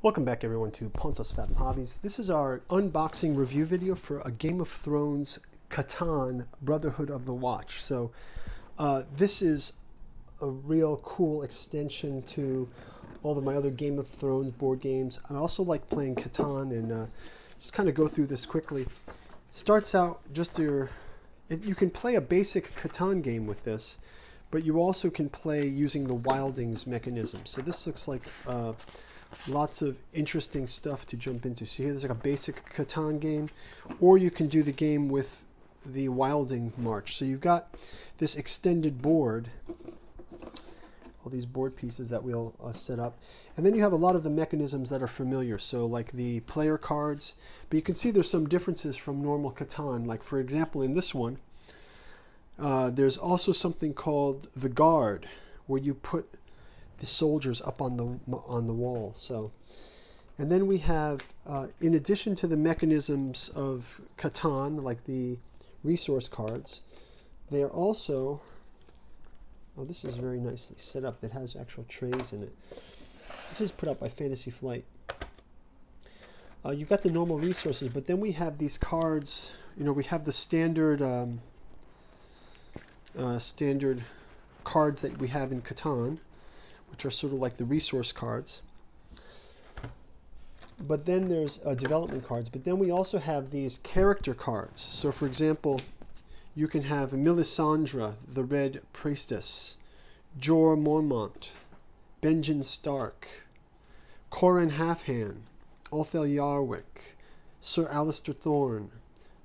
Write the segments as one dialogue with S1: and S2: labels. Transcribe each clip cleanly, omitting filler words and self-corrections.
S1: Welcome back everyone to Pontos Fathom Hobbies. This is our unboxing review video for a Game of Thrones Catan Brotherhood of the Watch. So this is a real cool extension to all of my other Game of Thrones board games. I also like playing Catan, and just kind of go through this quickly. Starts out just you can play a basic Catan game with this, but you also can play using the Wildings mechanism. So this looks like lots of interesting stuff to jump into. So here there's like a basic Catan game, or you can do the game with the Wilding March. So you've got this extended board, all these board pieces that we'll set up, and then you have a lot of the mechanisms that are familiar, so like the player cards, but you can see there's some differences from normal Catan. Like for example in this one, there's also something called the guard, where you put the soldiers up on the wall. So, and then we have, in addition to the mechanisms of Catan, like the resource cards, they are also, oh, this is very nicely set up. That has actual trays in it. This is put up by Fantasy Flight. You've got the normal resources, but then we have these cards. You know, we have the standard standard cards that we have in Catan, which are sort of like the resource cards. But then there's development cards. But then we also have these character cards. So for example, you can have Melisandre, the Red Priestess, Jorah Mormont, Benjen Stark, Corin Halfhand, Othel Yarwick, Sir Alistair Thorne,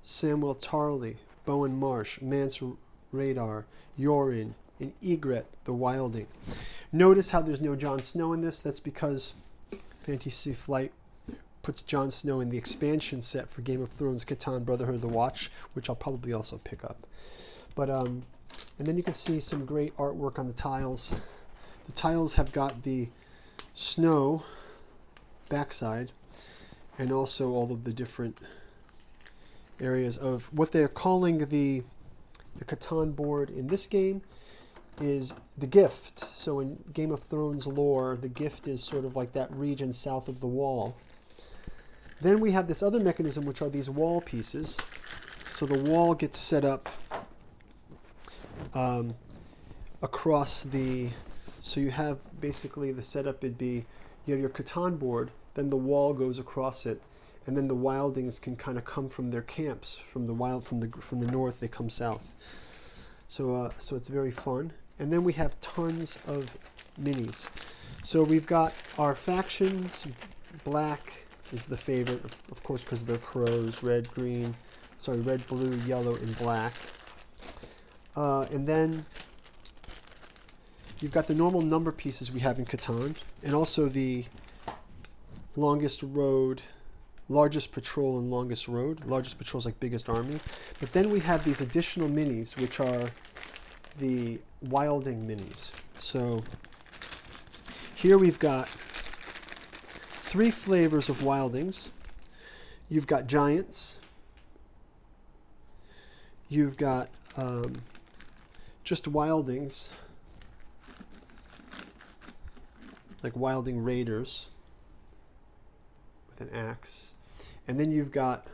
S1: Samuel Tarley, Bowen Marsh, Mance Radar, Yorin, and Ygritte the Wilding. Notice how there's no Jon Snow in this. That's because Fantasy Flight puts Jon Snow in the expansion set for Game of Thrones Catan Brotherhood of the Watch, which I'll probably also pick up. But and then you can see some great artwork on the tiles. The tiles have got the snow backside, and also all of the different areas of what they're calling the Catan board in this game is the gift. So in Game of Thrones lore, the gift is sort of like that region south of the wall. Then we have this other mechanism, which are these wall pieces. So the wall gets set up across the, so you have basically the setup, it'd be, you have your Catan board, then the wall goes across it, and then the Wildings can kind of come from their camps, from the north, they come south. So so it's very fun. And then we have tons of minis. So we've got our factions. Black is the favorite, of course, because they're crows. Red, blue, yellow, and black. And then you've got the normal number pieces we have in Catan, and also the longest road, largest patrol, and longest road. Largest patrol is like biggest army. But then we have these additional minis, which are the Wilding minis. So here we've got 3 flavors of Wildings. You've got giants. You've got just Wildings, like Wilding Raiders with an axe. And then you've got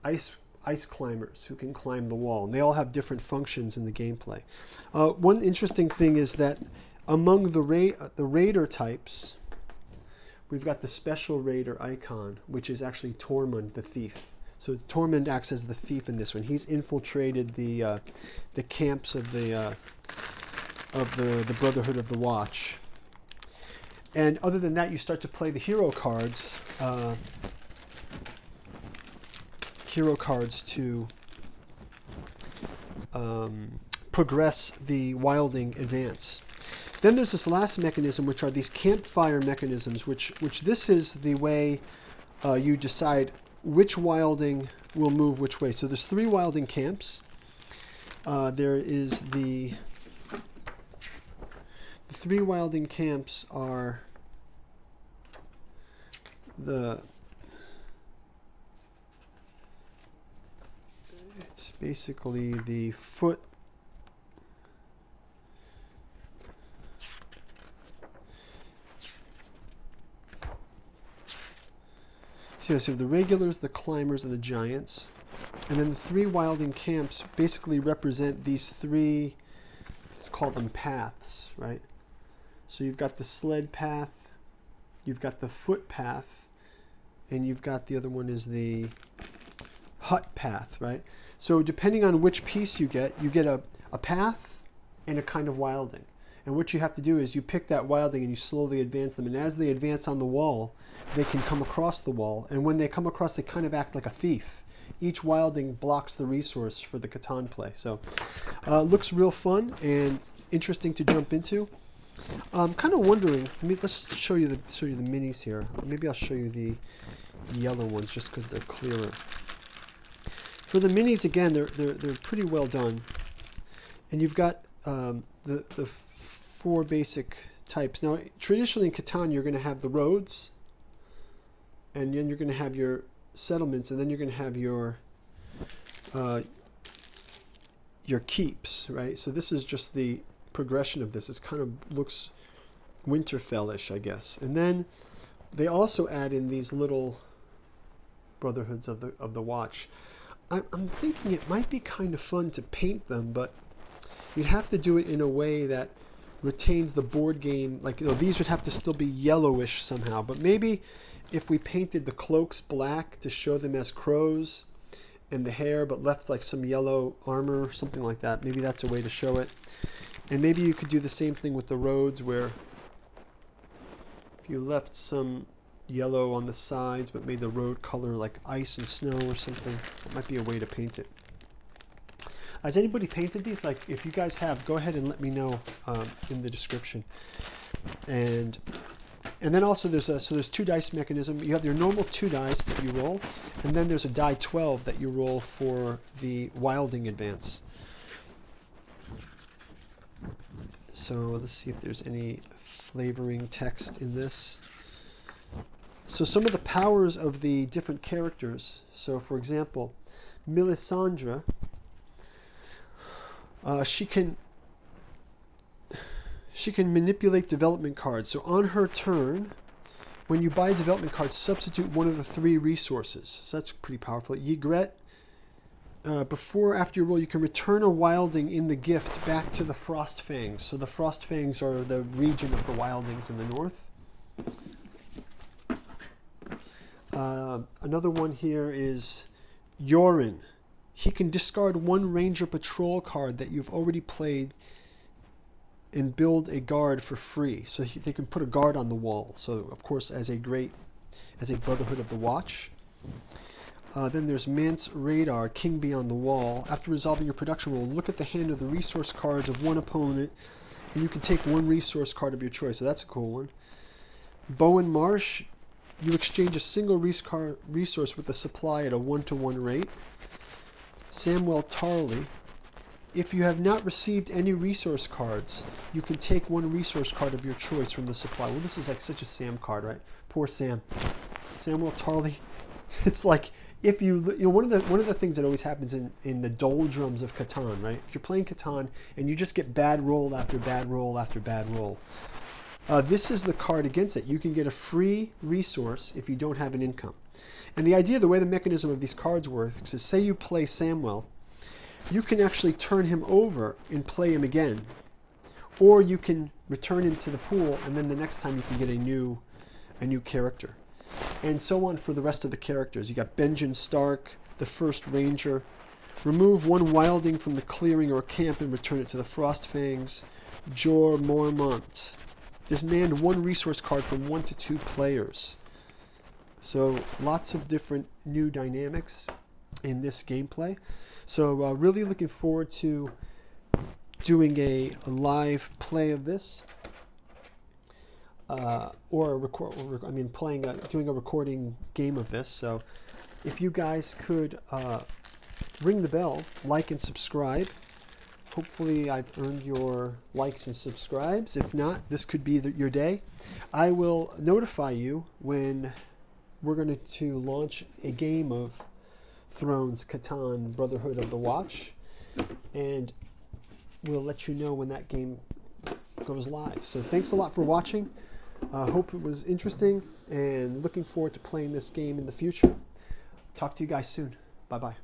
S1: ice climbers who can climb the wall, and they all have different functions in the gameplay. One interesting thing is that among the raider types, we've got the special raider icon, which is actually Tormund the thief. So Tormund acts as the thief in this one. He's infiltrated the camps of the Brotherhood of the Watch. And other than that, you start to play the hero cards. To progress the Wilding advance. Then there's this last mechanism, which are these campfire mechanisms, which this is the way you decide which Wilding will move which way. So there's 3 Wilding camps. There is the 3 Wilding camps are it's basically the foot, So you have the regulars, the climbers, and the giants. And then the 3 wilding camps basically represent these 3, let's call them paths, right? So you've got the sled path, you've got the foot path, and you've got the other one is the hut path, right? So depending on which piece you get a path and a kind of wilding. And what you have to do is you pick that wilding and you slowly advance them. And as they advance on the wall, they can come across the wall. And when they come across, they kind of act like a thief. Each wilding blocks the resource for the Catan play. So looks real fun and interesting to jump into. I'm kind of wondering, let's show you the minis here. Maybe I'll show you the yellow ones just because they're clearer. For the minis, again, they're pretty well done. And you've got the 4 basic types. Now, traditionally in Catan, you're going to have the roads, and then you're going to have your settlements, and then you're going to have your keeps, right? So this is just the progression of this. It kind of looks Winterfell-ish, I guess. And then they also add in these little Brotherhoods of the Watch. I'm thinking it might be kind of fun to paint them, but you'd have to do it in a way that retains the board game. Like, these would have to still be yellowish somehow. But maybe if we painted the cloaks black to show them as crows and the hair, but left like some yellow armor or something like that, maybe that's a way to show it. And maybe you could do the same thing with the roads, where if you left some yellow on the sides but made the road color like ice and snow or something, that might be a way to paint it. Has anybody painted these? Like, if you guys have, go ahead and let me know in the description. And then also there's 2 dice mechanism. You have your normal 2 dice that you roll, and then there's a die 12 that you roll for the wilding advance. So let's see if there's any flavoring text in this. So some of the powers of the different characters. So for example, Melisandre, she can manipulate development cards. So on her turn, when you buy a development card, substitute one of the 3 resources. So that's pretty powerful. Ygritte, after you roll, you can return a wilding in the gift back to the Frostfangs. So the Frostfangs are the region of the wildings in the north. Another one here is Yoren. He can discard 1 Ranger Patrol card that you've already played and build a guard for free. So they can put a guard on the wall. So, of course, as a Brotherhood of the Watch. Then there's Mance Radar, King Beyond the Wall. After resolving your production roll, look at the hand of the resource cards of one opponent, and you can take 1 resource card of your choice. So that's a cool one. Bowen Marsh, you exchange a single resource with a supply at a 1-to-1 rate. Samwell Tarley, if you have not received any resource cards, you can take 1 resource card of your choice from the supply. Well, this is like such a Sam card, right? Poor Sam. Samwell Tarley. It's like, if one of the things that always happens in the doldrums of Catan, right? If you're playing Catan and you just get bad roll after bad roll after bad roll, this is the card against it. You can get a free resource if you don't have an income. And the idea, the way the mechanism of these cards works, is say you play Samwell, you can actually turn him over and play him again. Or you can return him to the pool, and then the next time you can get a new character. And so on for the rest of the characters. You got Benjen Stark, the first Ranger. Remove 1 wilding from the clearing or camp and return it to the Frostfangs. Jor Mormont. Dismand 1 resource card from 1 to 2 players. So lots of different new dynamics in this gameplay. So really looking forward to doing a live play of this, doing a recording game of this. So if you guys could ring the bell, like and subscribe. Hopefully I've earned your likes and subscribes. If not, this could be your day. I will notify you when we're going to launch a game of Thrones Catan Brotherhood of the Watch, and we'll let you know when that game goes live. So thanks a lot for watching. Hope it was interesting, and looking forward to playing this game in the future. Talk to you guys soon. Bye-bye.